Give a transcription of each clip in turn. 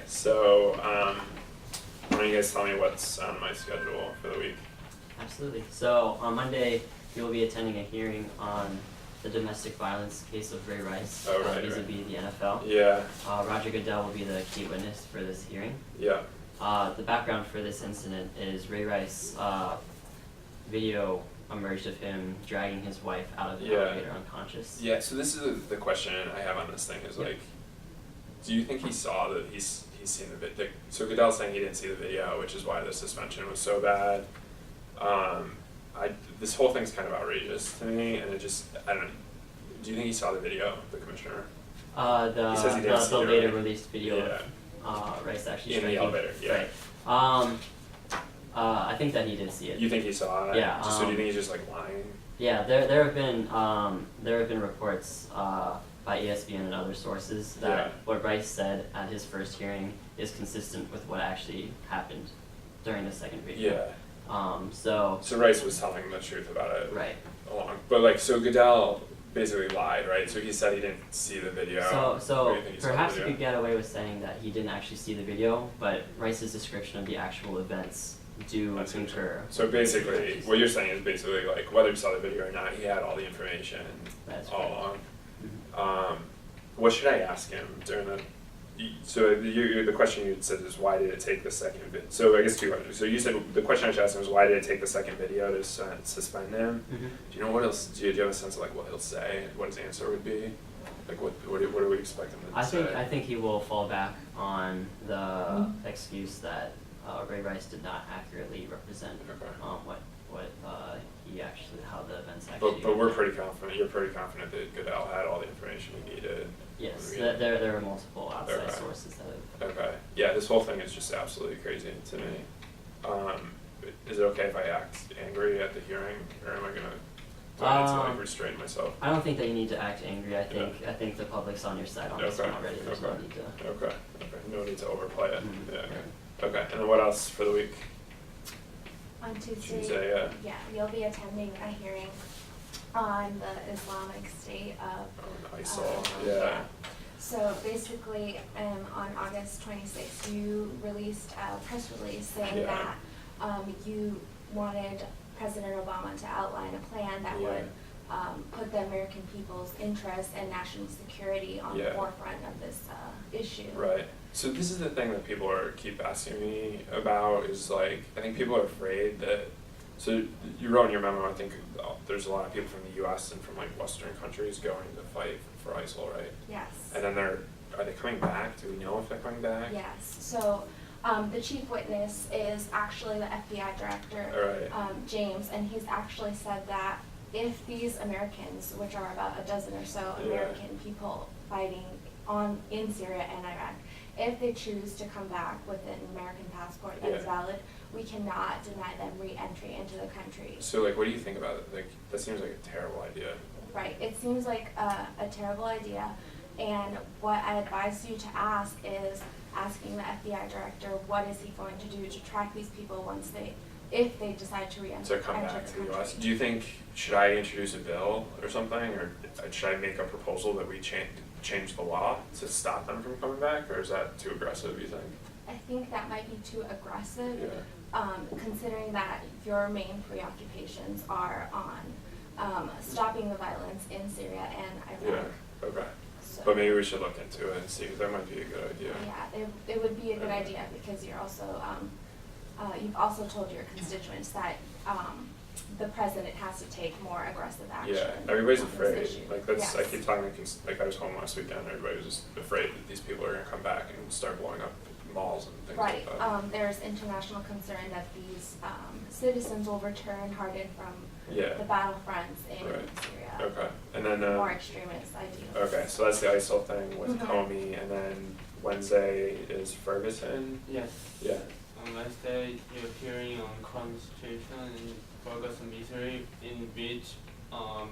So, why don't you guys tell me what's on my schedule for the week? Absolutely. So on Monday, you will be attending a hearing on the domestic violence case of Ray Rice vis-a-vis the NFL. Yeah. Roger Goodell will be the key witness for this hearing. Yeah. The background for this incident is Ray Rice video emerged of him dragging his wife out of the elevator unconscious. Yeah, so this is the question I have on this thing is like, do you think he saw that he's seen the video? So Goodell's saying he didn't see the video, which is why the suspension was so bad. This whole thing's kind of outrageous to me, and it just, I don't know. Do you think he saw the video, the commissioner? He says he didn't see the it, later right? released video of Rice actually in the elevator, Right. I think that he did see it. You think he saw it? Yeah. So do you think he's just like lying? Yeah, there have been reports by ESPN and other sources that what Rice said at his first hearing is consistent with what actually happened during the second video. Yeah. So Rice was telling the truth about it. Right. But so Goodell basically lied, right? So he said he didn't see the video. So perhaps you could get away with saying that he didn't actually see the video, but Rice's description of the actual events do concur. So basically, what you're saying is basically like whether he saw the video or not, he had all the information all along. Mm-hmm. What should I ask him during the? So the question you said is why did it take the second video? So I guess two questions. So you said the question I should ask him is why did it take the second video to suspend him? Mm-hmm. Do you know what else? Do you have a sense of like what he'll say? What his answer would be? Like what do we expect him to say? I think he will fall back on the excuse that Ray Rice did not accurately represent how the events actually. But we're pretty confident. You're pretty confident that Goodell had all the information he needed. Yes, there are multiple outside sources that have. Okay. Yeah, this whole thing is just absolutely crazy to me. Is it okay if I act angry at the hearing, or am I gonna? Do I need to restrain myself? I don't think that you need to act angry. I think the public's on your side on this one already. There's no need to. Okay. No need to overplay it. Mm-hmm. Yeah. Okay. And then what else for the week? On Tuesday, yeah, you'll be attending a hearing on the Islamic State of ISIL. So basically, on August 26th, you released a press release saying that you wanted President Obama to outline a plan that would put the American people's interests and national security on the forefront of this issue. Right. So this is the thing that people keep asking me about is like, I think people are afraid that, so you wrote in your memo, I think there's a lot of people from the US and from like Western countries going to fight for ISIL, right? Yes. And then are they coming back? Do we know if they're coming back? Yes. So the chief witness is actually the FBI director, James, and he's actually said that if these Americans, which are about a dozen or so American people fighting in Syria and Iraq, if they choose to come back with an American passport that is valid, we cannot deny them re-entry into the country. So like, what do you think about it? Like, that seems like a terrible idea. Right, it seems like a terrible idea, and what I advise you to ask is asking the FBI director what is he going to do to track these people if they decide to re-enter to come back to the US. Do you think, should I introduce a bill or something, or should I make a proposal that we change the law to stop them from coming back, or is that too aggressive, you think? I think that might be too aggressive, considering that your main preoccupations are on stopping the violence in Syria and Iraq. Yeah, okay. So, but maybe we should look into it and see, that might be a good idea. Yeah, it would be a good idea because you're also, you've also told your constituents that the president has to take more aggressive action. Yeah, everybody's afraid. Like Yes. I keep talking like I was home last weekend, everybody was just afraid that these people are gonna come back and start blowing up malls and things like that. There's international concern that these citizens will return hardened from the battlefronts in Syria. Okay. And then more extremist ideas. Okay, so that's the ISIL thing with Comey, and then Wednesday is Ferguson. Yes. Yeah. On Wednesday, you're hearing on crime situation in Ferguson, Missouri, in which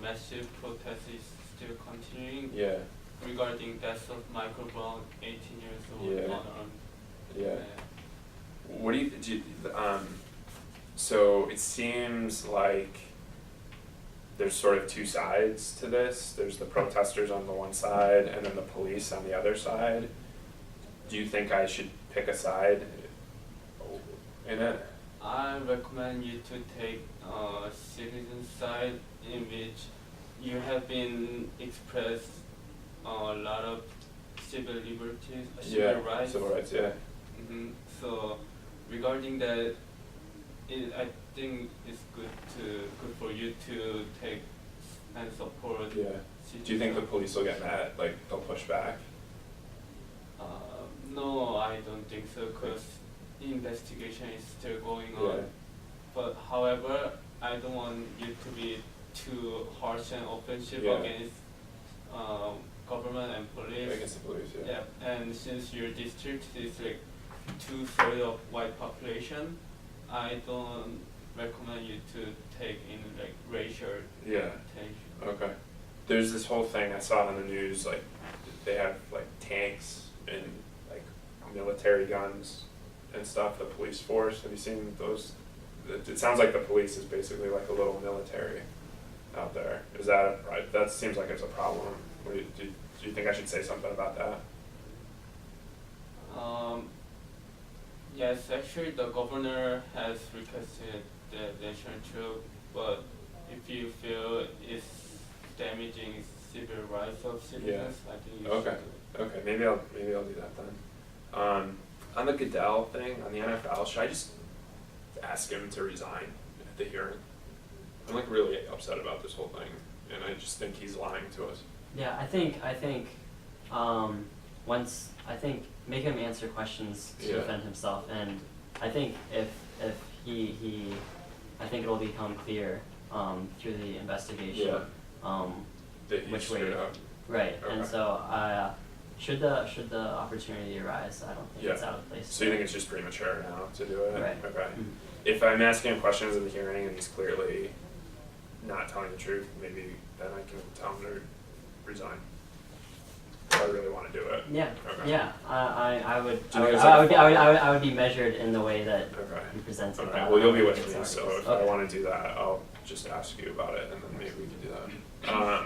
massive protest is still continuing. Yeah. Regarding death of Michael Brown, 18 years old, unarmed. Yeah. What do you so it seems like there's sort of two sides to this. There's the protesters on the one side and then the police on the other side. do you think I should pick a side in it? I recommend you to take citizen side in which you have been expressed a lot of civil liberties, civil rights. Civil rights, yeah. So regarding that, I think it's good for you to take and support. Yeah. Do you think the police will get mad? Like they'll push back? No, I don't think so, because the investigation is still going on. Yeah. But however, I don't want you to be too harsh and offensive Yeah. against government and police. Against the police, yeah. Yeah, and since your district is like 2/3 of white population, I don't recommend you to take in like racial Yeah. tension. Okay. There's this whole thing I saw on the news, like they have like tanks and like military guns and stuff, the police force. Have you seen those? It sounds like the police is basically like a little military out there. Is that right? That seems like it's a problem. Do you think I should say something about that? Yes, actually the governor has requested the national troop, but if you feel it's damaging civil rights of citizens, I think you Okay. should do it. Okay, maybe I'll do that then. On the Goodell thing, on the NFL, should I just ask him to resign at the hearing? I'm like really upset about this whole thing, and I just think he's lying to us. Yeah, I think make him answer questions to Yeah. defend himself, and I think if he I think it will become clear through the investigation That he which screwed way. up. Right, and Okay. so should the opportunity arise, I don't think Yeah. it's out of place. So you think it's just premature now to do it? Right. Okay. Mhm. If I'm asking him questions in the hearing and he's clearly not telling the truth, maybe then I can tell him to resign. If I really want to do it. Yeah, Okay. yeah. I would. Do you I think would, it's I, like would, a I, would, fall? I would. I would be measured in the way that Okay. you present it. Alright, well you'll be with It's me, already so fixed. if I Okay. want to do that, I'll just ask you about it and then maybe we can do that.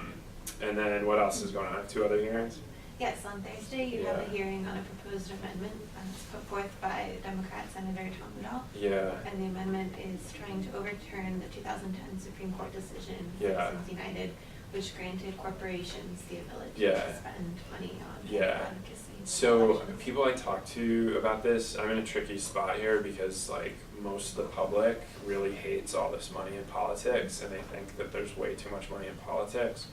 And then what else is going on? I have 2 other hearings? Yes, on Thursday you have a Yeah. hearing on a proposed amendment that's put forth by Democrat Senator Tom Udall. Yeah. And the amendment is trying to overturn the 2010 Supreme Court decision, Yeah. Citizens United, which granted corporations the ability Yeah. to spend money on Yeah. advocacy. So elections. people I talk to about this, I'm in a tricky spot here because like most of the public really hates all this money in politics and they think that there's way too much money in politics.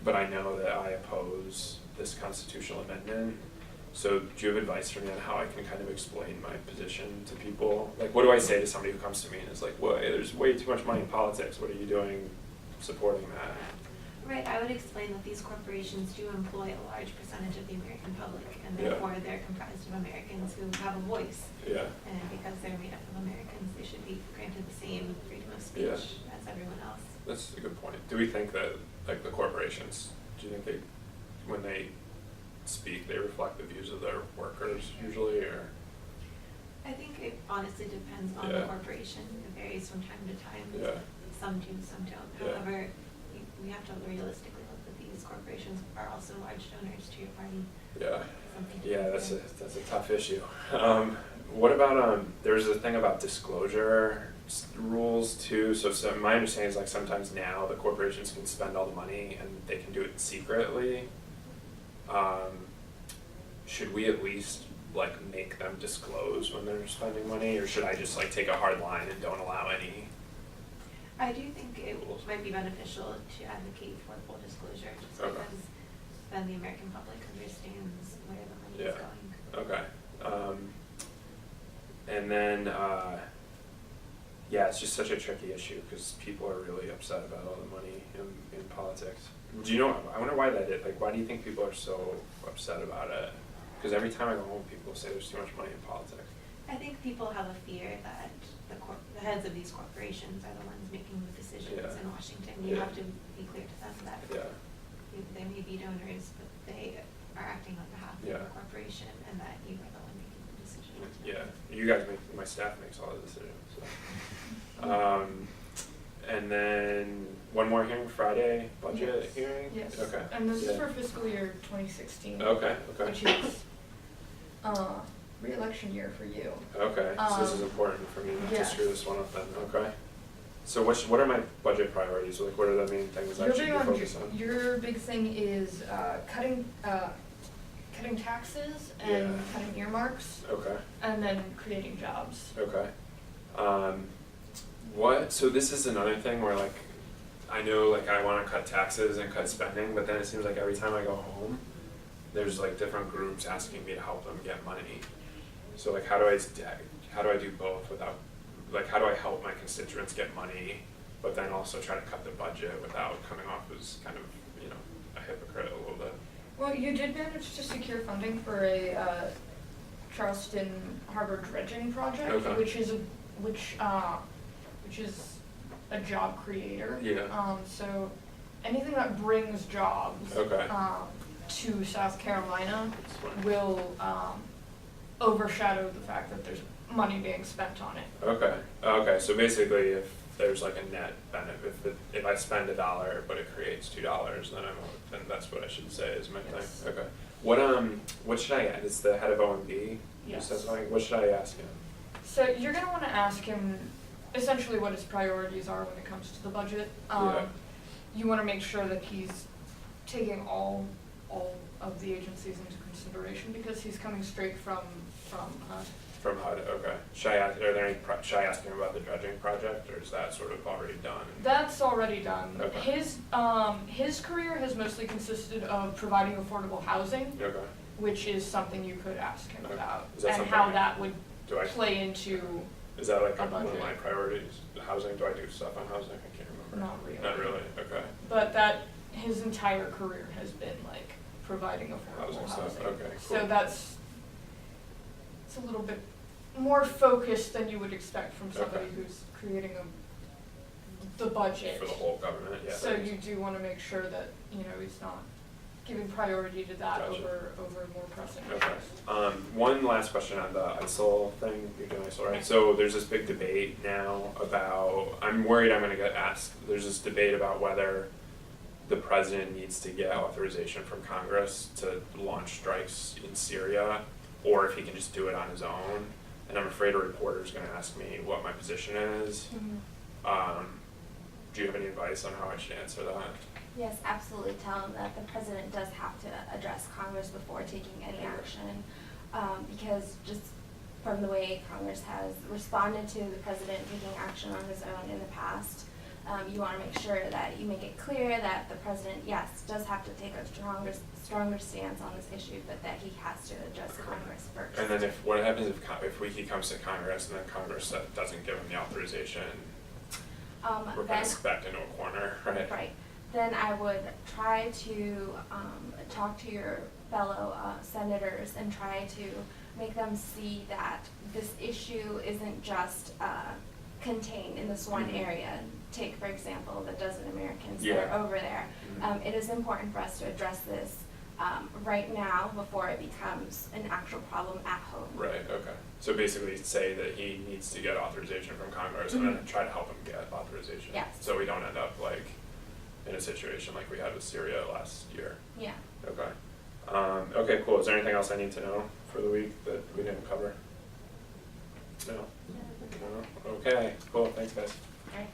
But I know that I oppose this constitutional amendment. So do you have advice for me on how I can kind of explain my position to people? Like what do I say to somebody who comes to me and is like, well, there's way too much money in politics, what are you doing supporting that? Right, I would explain that these corporations do employ a large percentage of the American public, and Yeah. therefore they're comprised of Americans who have a voice. Yeah. And because they're made up of Americans, they should be granted the same freedom of Yeah. speech as everyone else. That's a good point. Do we think that, like, the corporations, do you think they, when they speak, they reflect the views of their workers usually, or? I think it honestly depends on Yeah. the corporation. It varies from time to time. Yeah. Some do, some don't. Yeah. However, we have to realistically look that these corporations are also large donors to your party. Yeah. Something to Yeah, consider. that's a tough issue. What about, there's a thing about disclosure rules too, so my understanding is like sometimes now the corporations can spend all the money and they can do it secretly. Should we at least like make them disclose when they're spending money, or should I just like take a hard line and don't allow any? I do think it might be beneficial to advocate for full disclosure, just Okay. because then the American public understands where the money is Yeah. going. Okay. And then, yeah, it's just such a tricky issue because people are really upset about all the money in politics. Do you know, I wonder why that is, like, why do you think people are so upset about it? Because every time I go home, people say there's too much money in politics. I think people have a fear that the heads of these corporations are the ones making the decisions Yeah. in Washington. You Yeah. have to be clear to them that Yeah. they may be donors, but they are acting on behalf of Yeah. the corporation, and that you are the one making the decisions. Yeah, you guys my staff makes all the decisions, so. And then, one more hearing, Friday, budget Yes. hearing? Yes, Okay. and this is Yeah. for fiscal year 2016. Okay, okay. Which is re-election year for you. Okay, so this is important for me not to yes. screw this one up then, okay. So what are my budget priorities, like what are the main things I should be focused on? Your big thing is cutting taxes and Yeah. cutting earmarks, Okay, and then creating jobs. okay. So this is another thing where like, I know like I wanna cut taxes and cut spending, but then it seems like every time I go home, there's like different groups asking me to help them get money. So like how do I do both without, like how do I help my constituents get money, but then also try to cut the budget without coming off as kind of, you know, a hypocrite a little bit? Well, you did manage to secure funding for a Charleston Harbor dredging project, Okay. which is a job creator. Yeah. So anything that brings jobs Okay. to South Carolina That's fine. will overshadow the fact that there's money being spent on it. Okay, okay, so basically if there's like a net benefit, if I spend $1 but it creates $2, then that's what I should say is my Yes. thing, okay. What should I add, is the head of OMB? Yes. What should I ask him? So you're gonna wanna ask him essentially what his priorities are when it comes to the budget. Yeah. You wanna make sure that he's taking all of the agencies into consideration because he's coming straight from From HUD, okay. Should I ask him about the dredging project, or is that sort of already done? That's already done. Okay. His career has mostly consisted of providing affordable housing, Okay, which is something you could ask him Okay. about, Is that and something how I- that would do I, play into, is that like a one of budget. my priorities, the housing, do I do stuff on housing, I can't remember. Not really. Not really, okay. but that his entire career has been like providing affordable Housing housing. stuff, okay, So cool. it's a little bit more focused than you would expect from somebody Okay. who's creating the budget. For the whole government, yeah. So that makes you do wanna make sure that, you know, he's not giving priority to that Gotcha. over more pressing Okay. issues. One last question on the ISIL thing, you're doing ISIL, right? So there's this big debate now about, I'm worried I'm gonna get asked, there's this debate about whether the president needs to get authorization from Congress to launch strikes in Syria, or if he can just do it on his own. And I'm afraid a reporter's gonna ask me what my position is. Do you have any advice on how I should answer that? Yes, absolutely. Tell him that the president does have to address Congress before taking any action. Because just from the way Congress has responded to the president taking action on his own in the past, you want to make sure that you make it clear that the president, yes, does have to take a stronger stance on this issue, but that he has to address Congress first. And then what happens if he comes to Congress and then Congress doesn't give him the authorization? We're kind Then- of backed into a corner, right? Right. Then I would try to talk to your fellow senators and try to make them see that this issue isn't just contained in this one Mhm. area. Take, for example, the dozen Americans that Yeah. are over there. Mhm. It is important for us to address this right now before it becomes an actual problem at home. Right, okay. So basically say that he needs to get authorization from Congress and then try to help him get authorization. Yes. So we don't end up like in a situation like we had with Syria last year. Yeah. Okay. Okay, cool. Is there anything else I need to know for the week that we didn't cover? No? No? Okay, cool. Thanks, guys. Right.